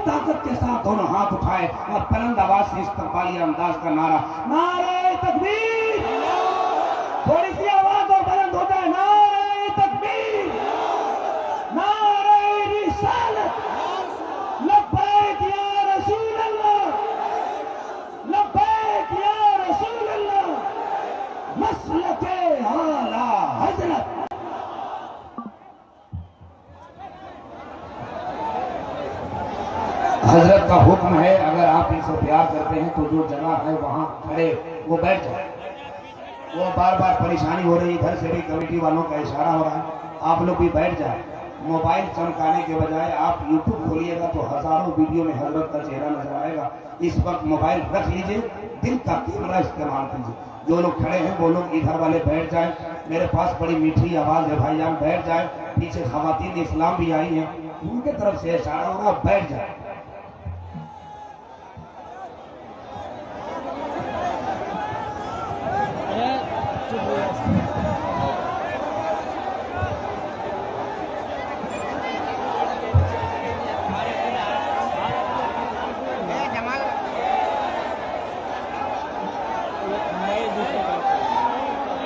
طاقت کے ساتھ دونوں ہاتھ اٹھائے اور بلند آواز سے استقبالیہ انداز کا نعرہ، نعرہ تکبیر، تھوڑی سی آواز اور بلند ہو جائے، نعرہ تکبیر، نعرہ رسالت، لبیک یا رسول اللہ، لبیک یا رسول اللہ، مسلک اعلی حضرت۔ حضرت کا حکم ہے اگر آپ ان سے پیار کرتے ہیں تو جو جگہ ہے وہاں کھڑے وہ بیٹھ جائیں۔ وہ بار بار پریشانی ہو رہی، ادھر سے بھی کمیٹی والوں کا اشارہ ہو رہا ہے، آپ لوگ بھی بیٹھ جائیں۔ موبائل چمکانے کے بجائے آپ یوٹیوب کھولیے گا تو ہزاروں ویڈیو میں حضرت کا چہرہ نظر آئے گا۔ اس وقت موبائل رکھ لیجئے، دل کا کیمرہ استعمال کیجئے۔ جو لوگ کھڑے ہیں وہ لوگ ادھر والے بیٹھ جائیں۔ میرے پاس بڑی میٹھی آواز ہے بھائی جان، بیٹھ جائیں۔ پیچھے خواتین اسلام بھی آئی ہیں، ان کے طرف سے اشارہ ہو رہا، بیٹھ جائیں۔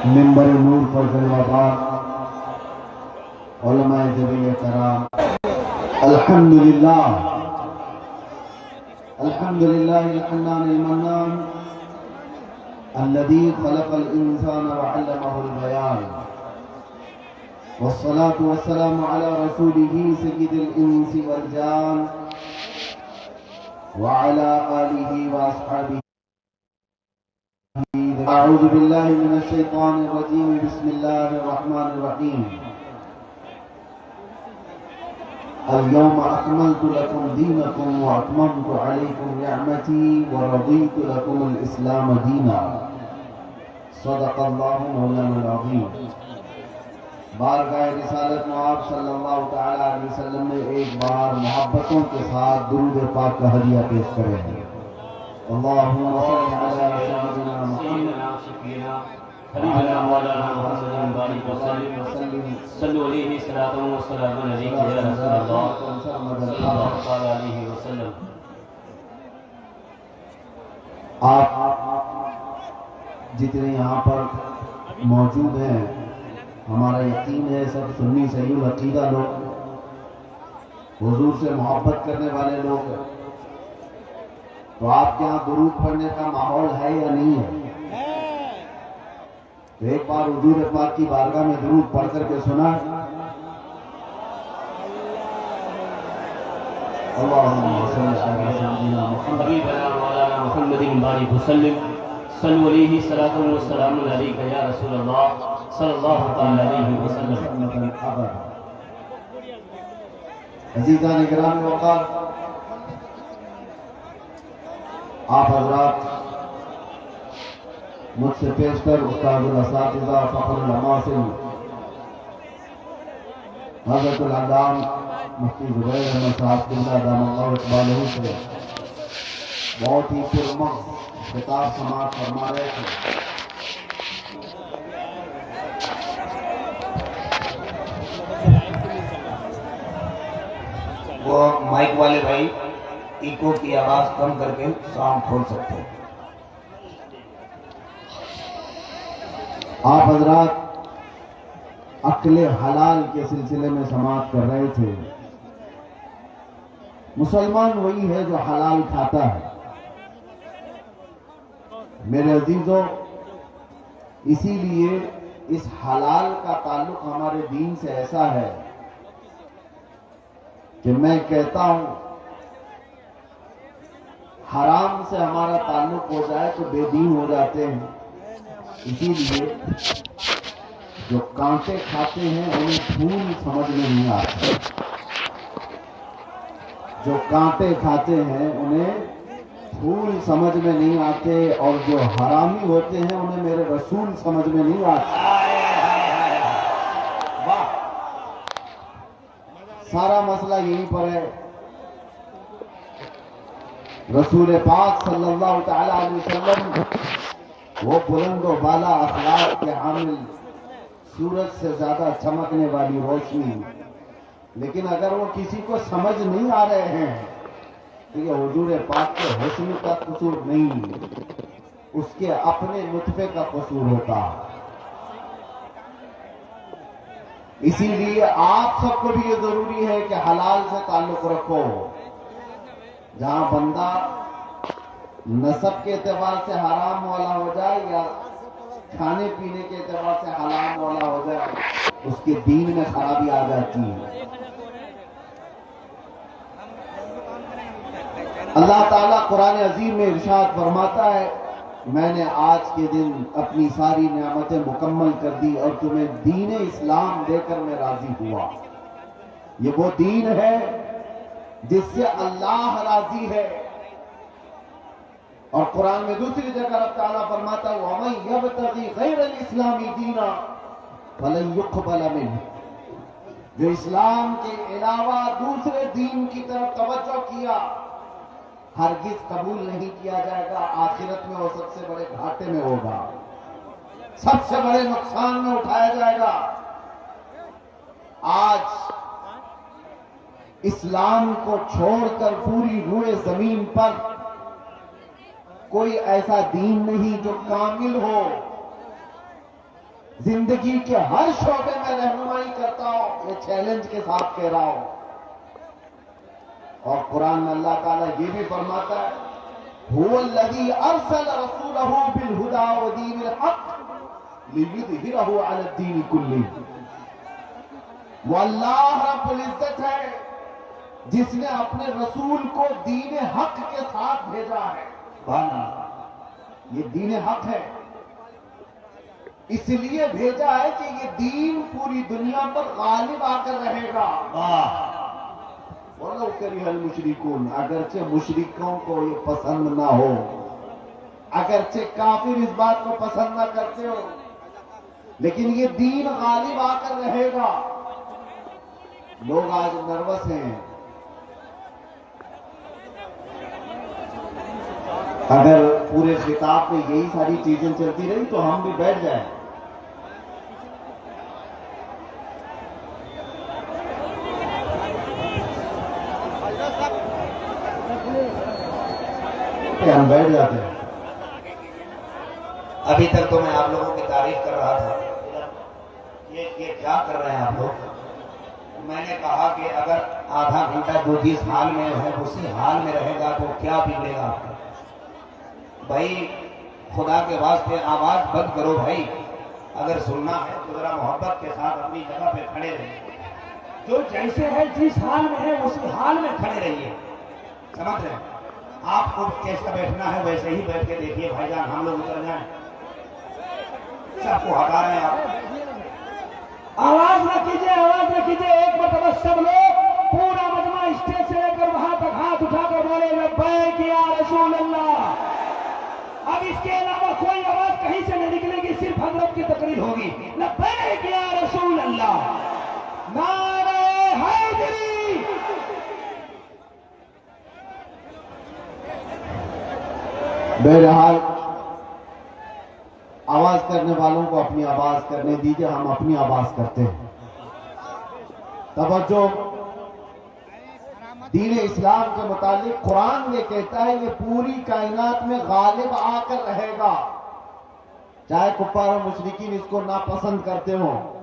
ممبر نور پر خلوات علماء جبیل کرام، الحمدللہ الحمدللہ الحنان المنان الذي خلق الانسان وعلمه البيان، والصلاة والسلام على رسوله سيد الانس والجان وعلى آله واصحابه۔ اعوذ باللہ من الشیطان الرجیم، بسم اللہ الرحمن الرحیم۔ اليوم اکملت لکم دینکم واتممت علیکم نعمتی ورضیت لکم الاسلام دینا، صدق اللہ مولانا العظیم۔ بارگاہ رسالت نواب صلی اللہ تعالی علیہ وسلم نے ایک بار محبتوں کے ساتھ درود پاک کا ہدیہ پیش کرے ہیں۔ اللہم صل علی سیدنا محمد حبیبنا مولانا محمد وسلم، صلو علیہ صلاۃ و سلام علیک یا رسول اللہ صلی اللہ علیہ وسلم۔ آپ جتنے یہاں پر موجود ہیں، ہمارا یقین ہے سب سنی صحیح العقیدہ لوگ، حضور سے محبت کرنے والے لوگ ہیں۔ تو آپ کے یہاں درود پڑھنے کا ماحول ہے یا نہیں ہے؟ تو ایک بار حضور پاک کی بارگاہ میں درود پڑھ کر کے سنا، اللہم صل علی سیدنا محمد حبیبنا مولانا محمد وسلم، صلو علیہ صلاۃ و سلام علیک یا رسول اللہ صلی اللہ تعالی علیہ وسلم۔ عزیزان گرامی وقار، آپ حضرات مجھ سے پیش کر استاد الاساتذہ فخر الاماثل حضرت العلام مفتی زبیر احمد صاحب قبلہ دام اللہ اقبالہ سے بہت ہی پرمغز خطاب سماعت فرما رہے تھے۔ وہ مائک والے بھائی ایکو کی آواز کم کر کے ساؤنڈ کھول سکتے ہیں۔ آپ حضرات عقل حلال کے سلسلے میں سماعت کر رہے تھے۔ مسلمان وہی ہے جو حلال کھاتا ہے میرے عزیزوں، اسی لیے اس حلال کا تعلق ہمارے دین سے ایسا ہے کہ میں کہتا ہوں حرام سے ہمارا تعلق ہو جائے تو بے دین ہو جاتے ہیں۔ اسی لیے جو کانٹے کھاتے ہیں انہیں پھول سمجھ میں نہیں آتے، جو کانٹے کھاتے ہیں انہیں پھول سمجھ میں نہیں آتے، اور جو حرامی ہوتے ہیں انہیں میرے رسول سمجھ میں نہیں آتے۔ سارا مسئلہ یہیں پر ہے۔ رسول پاک صلی اللہ تعالی علیہ وسلم وہ بلند و بالا اخلاق کے حامل، سورج سے زیادہ چمکنے والی روشنی، لیکن اگر وہ کسی کو سمجھ نہیں آ رہے ہیں تو یہ حضور پاک کے حسن کا قصور نہیں، اس کے اپنے نطفے کا قصور ہوتا۔ اسی لیے آپ سب کو بھی یہ ضروری ہے کہ حلال سے تعلق رکھو۔ جہاں بندہ نسب کے اعتبار سے حرام والا ہو جائے یا کھانے پینے کے اعتبار سے حرام والا ہو جائے، اس کے دین میں خرابی آ جاتی ہے۔ اللہ تعالیٰ قرآن عظیم میں ارشاد فرماتا ہے، میں نے آج کے دن اپنی ساری نعمتیں مکمل کر دی اور تمہیں دین اسلام دے کر میں راضی ہوا۔ یہ وہ دین ہے جس سے اللہ راضی ہے۔ اور قرآن میں دوسری جگہ رب تعالیٰ فرماتا ہے وَمَن يَبْتَغِ غَيْرَ الْإِسْلَامِ دِينًا فَلَن يُقْبَلَ مِنْهُ، جو اسلام کے علاوہ دوسرے دین کی طرف توجہ کیا ہرگز قبول نہیں کیا جائے گا، آخرت میں وہ سب سے بڑے گھاٹے میں ہوگا، سب سے بڑے نقصان میں اٹھایا جائے گا۔ آج اسلام کو چھوڑ کر پوری روئے زمین پر کوئی ایسا دین نہیں جو کامل ہو، زندگی کے ہر شعبے میں رہنمائی کرتا ہو۔ یہ چیلنج کے ساتھ کہہ رہا ہوں۔ اور قرآن میں اللہ تعالیٰ یہ بھی فرماتا ہے هُوَ الَّذِي أَرْسَلَ رَسُولَهُ بِالْهُدَى وَدِينِ الْحَقِّ لِيُظْهِرَهُ عَلَى الدِّينِ كُلِّهِ۔ وہ اللہ رب العزت ہے جس نے اپنے رسول کو دین حق کے ساتھ بھیجا ہے۔ یہ دین حق ہے، اس لیے بھیجا ہے کہ یہ دین پوری دنیا پر غالب آ کر رہے گا۔ وَلَوْ كَرِهَ الْمُشْرِكُونَ، اگرچہ مشرکوں کو یہ پسند نہ ہو، اگرچہ کافر اس بات کو پسند نہ کرتے ہو، لیکن یہ دین غالب آ کر رہے گا۔ لوگ آج نروس ہیں۔ اگر پورے خطاب میں یہی ساری چیزیں چلتی رہی تو ہم بھی بیٹھ جائیں۔ ہم بیٹھ جاتے ہیں۔ ابھی تک تو میں آپ لوگوں کی تعریف کر رہا تھا، یہ کیا کر رہے ہیں آپ لوگ؟ میں نے کہا کہ اگر آدھا گھنٹہ جو جس حال میں ہے اسی حال میں رہے گا تو کیا بگڑے گا آپ کا؟ بھائی خدا کے واسطے آواز بند کرو بھائی، اگر سننا ہے تو ذرا محبت کے ساتھ اپنی جگہ پہ کھڑے رہیے، جو جیسے ہے جس حال میں ہے اسی حال میں کھڑے رہیے، سمجھ رہے ہیں؟ آپ کو کیسا بیٹھنا ہے ویسے ہی بیٹھ کے دیکھیے بھائی جان، ہم لوگ اتر جائیں، سب کو ہٹا رہے ہیں آپ، آواز نہ کیجیے، آواز نہ کیجیے، ایک مرتبہ سب لوگ پورا مجمع اسٹیج سے لے کر وہاں تک ہاتھ اٹھا کر بولے لبیک یا رسول اللہ۔ اب اس کے علاوہ کوئی آواز کہیں سے نہیں نکلے گی، صرف حضرت کی تقریر ہوگی، لبیک یا رسول اللہ، نعرہ حیدری۔ بہرحال آواز کرنے والوں کو اپنی آواز کرنے دیجئے، ہم اپنی آواز کرتے ہیں۔ توجہ، دین اسلام کے متعلق قرآن یہ کہتا ہے یہ پوری کائنات میں غالب آ کر رہے گا، چاہے کفار و مشرکین اس کو ناپسند کرتے ہوں۔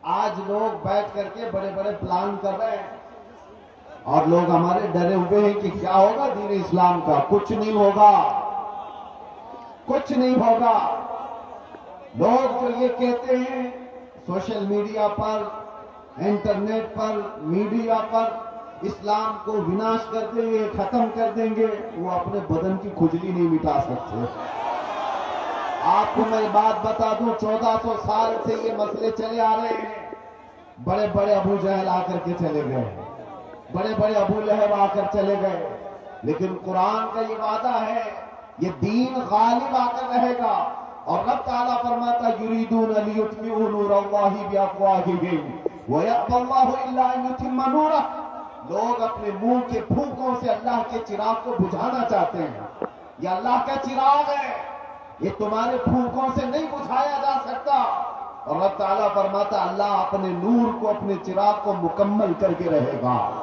آج لوگ بیٹھ کر کے بڑے بڑے پلان کر رہے ہیں اور لوگ ہمارے ڈرے ہوئے ہیں کہ کیا ہوگا دین اسلام کا۔ کچھ نہیں ہوگا، کچھ نہیں ہوگا۔ لوگ جو یہ کہتے ہیں سوشل میڈیا پر، انٹرنیٹ پر، میڈیا پر اسلام کو وناش کر دیں گے، ختم کر دیں گے، وہ اپنے بدن کی کھجلی نہیں مٹا سکتے۔ آپ کو میں بات بتا دوں، 1400 سال سے یہ مسئلے چلے آ رہے ہیں۔ بڑے بڑے ابو جہل آ کر کے چلے گئے، بڑے بڑے ابو لہب آ کر چلے گئے، لیکن قرآن کا یہ وعدہ ہے یہ دین غالب آ کر رہے گا۔ اور رب تعالیٰ فرماتا یریدون لیطفئوا نور اللہ بافواہہم ویأبی اللہ الا ان یتم نورہ۔ لوگ اپنے منہ کے پھونکوں سے اللہ کے چراغ کو بجھانا چاہتے ہیں۔ یہ اللہ کا چراغ ہے، یہ تمہارے پھونکوں سے نہیں بجھایا جا سکتا۔ اور رب تعالیٰ فرماتا اللہ اپنے نور کو، اپنے چراغ کو مکمل کر کے رہے گا۔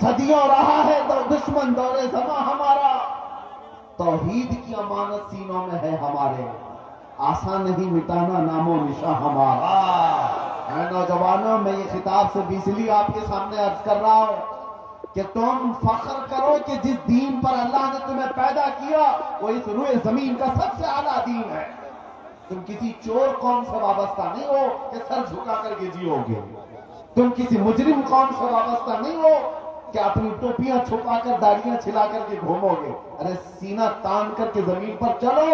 صدیوں رہا ہے دشمن دور زماں ہمارا، توحید کی امانت سینوں میں ہے ہمارے، آسان نہیں مٹانا نام و نشاں ہمارا۔ اے نوجوانوں، میں یہ خطاب سے اس لیے آپ کے سامنے عرض کر رہا ہوں کہ تم فخر کرو کہ جس دین پر اللہ نے تمہیں پیدا کیا وہ اس روئے زمین کا سب سے اعلیٰ دین ہے۔ تم کسی چور قوم سے وابستہ نہیں ہو کہ سر جھکا کر کے جیو گے، تم کسی مجرم قوم سے وابستہ نہیں ہو کہ اپنی ٹوپیاں چھپا کر داڑیاں چھلا کر کے گھومو گے۔ ارے سینہ تان کر کے زمین پر چلو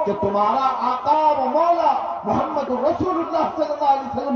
کہ تمہارا آقا و مولا محمد رسول اللہ صلی اللہ علیہ وسلم